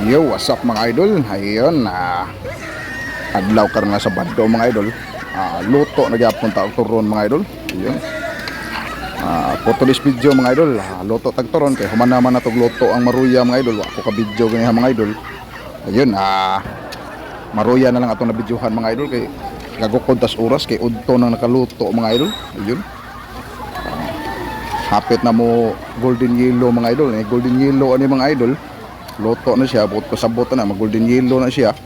Yo, what's up mga idol? Ayun, adlaw ka nga sa Baddo mga idol. Luto na gyapon ta og turon mga idol. Ayun. For today's video mga idol, luto tag turon kay human naman natog luto ang maruya mga idol. Wa ko ka video gani mga idol. Ayun, maruya na lang atong nabidyohan mga idol kay gagukod tas oras kay udto nang nakaluto mga idol. Ayun. Hapit na mo golden yellow mga idol. Golden yellow ani mga idol. Luto na siya, bukod ko sabot na, mag golden yellow na siya.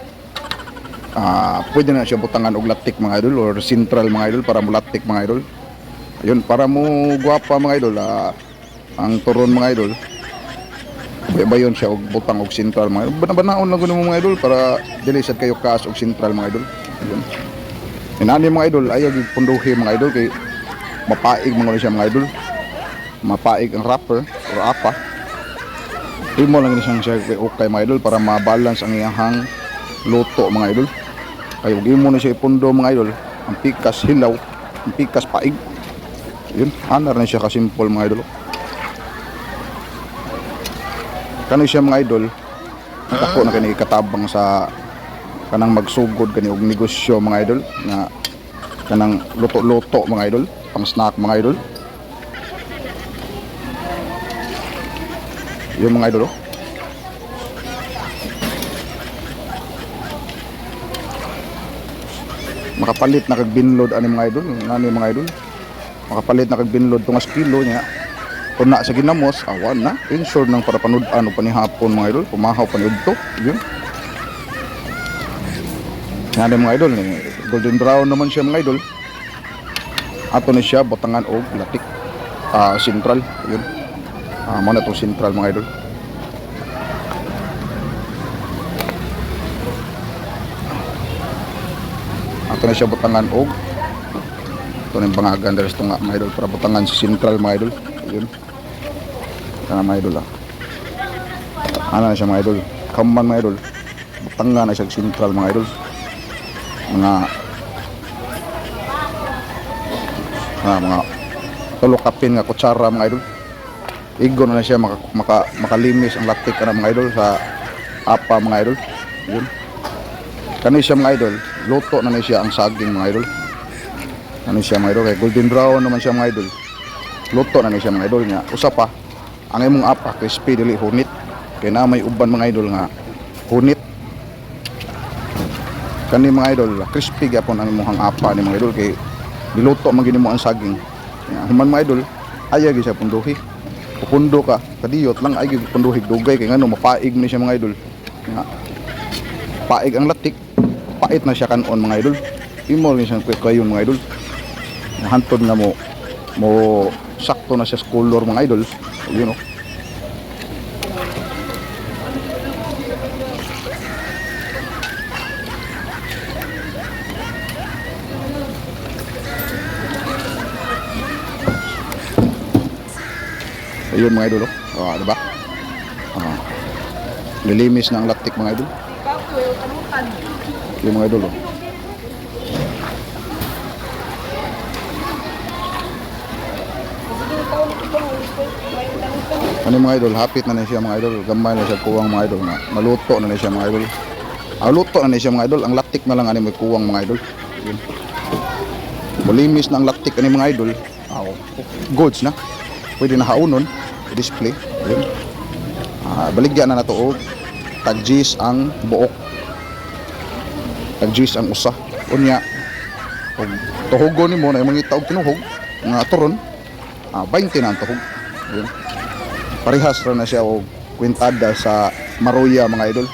Pwede na siya butangan og latik mga idol or central mga idol para mo latik mga idol. Ayun, para mo guwapa mga idol, ang turon mga idol. Bayon siya og butang og central mga idol. Banaon lang kuno mga idol para dili sad kayo kaas og central mga idol. Ayun. Inani mga idol, ayaw gid punduhi mga idol kay mapaig mga siya mga idol. Mapaig ang wrapper or apa. Imo lang siyang siya okay mga idol para ma-balance ang iyang luto mga idol. Kaya huwag imo na siya ipundo mga idol. Ang pikas hilaw, ang pikas paig. Yun, anar na siya kasimple mga idol. Kano siya mga idol, ako na kani katabang sa kanang magsugod kani og negosyo mga idol na kanang luto-luto mga idol, pang snack mga idol. Yung mga idol, makapalit na kag binload ani mga idol, ngani mga idol, makapalit na kag binload tungas kilo niya. Kung na sa ginamos, awan na, ensure nang para panud-an o panihapon mga idol, pumahaw paniudto, yun. Ngani mga idol, golden brown naman siya mga idol. Ato na siya botangan og latik, central, yun. Mana itong central mga idol. Ato na siya butangan og ito na yung bangagan dahil ito nga mga idol para butangan sa central mga idol. Yun. Ito na mga idol ano na siya mga idol, kaman mga idol, butangan na siya central mga idol. Mga tulokapin nga kutsara mga idol. Igo na siya makalimis ang latik na mga idol sa apa mga idol. Yun. Kani siya mga idol, luto na siya ang saging mga idol. Kani siya mga idol, kay golden brown naman siya mga idol. Luto na siya mga idol nga. Usa pa, ang imong apa crispy dili hunit. Kay na may uban mga idol nga hunit. Kani mga idol, crispy gyapon ang imong apa ni mga idol kay diluto man gid mo ang saging. Human mga idol, aya gyud siya punduhi. Pundo ka, kadiyot lang ay punduhig dugay kay ngano mapaig ni siya mga idol. Nga, paig ang latik, pait na siya kanon mga idol. Imo rin siyang kayon mga idol. Hantod na mo sakto na siya sa color mga idol. Ayun o. Ayun mga idol, diba? Nilimis na ang latik mga idol. Yung mga idol, ano mga idol, hapit na siya mga idol. Gamay na siya kuwang mga idol na maluto na siya mga idol. Luto na siya mga idol. Ang latik na lang ani may kuwang mga idol. Yun. Malimis na ang latik ani mga idol. Goods na. Pwede na haunon display. Yun. Baligyan na nato og tagjis ang buok. Tagjis ang usa. Unya og tuhugon nimo na imong itaog tinuhog nga turon. 20 na ang tuhog. Yun. Parehas ra na siya og kwintada sa maruya mga idol.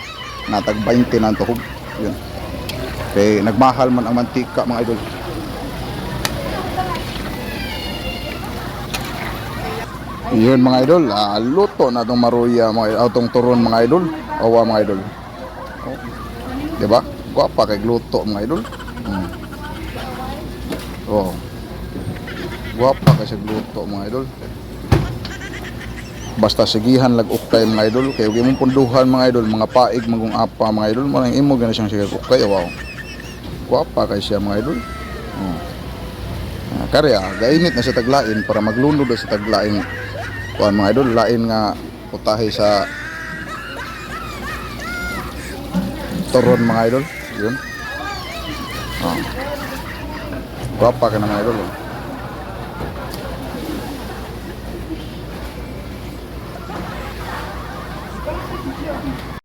Na tag 20 na ang tuhog. Yun. Kay nagmahal man ang mantika mga idol. Yun mga idol, luto na itong maruya mga itong turon mga idol. Awa mga idol. Diba? Guwapa kay luto mga idol. Guwapa kay sa luto mga idol. Basta sigihan lag ukay mga idol. Kaya huwag mong punduhan mga idol. Mga paig magong apa mga idol. Marang imo gana siyang sigig ukay. Wow. Guwapa kay siya mga idol. Karya, gainit na sa taglain para maglunod na sa taglain. Kuan mga idol, lain nga putahe sa turon mga idol. Yun. Guwapa ka na mga idol.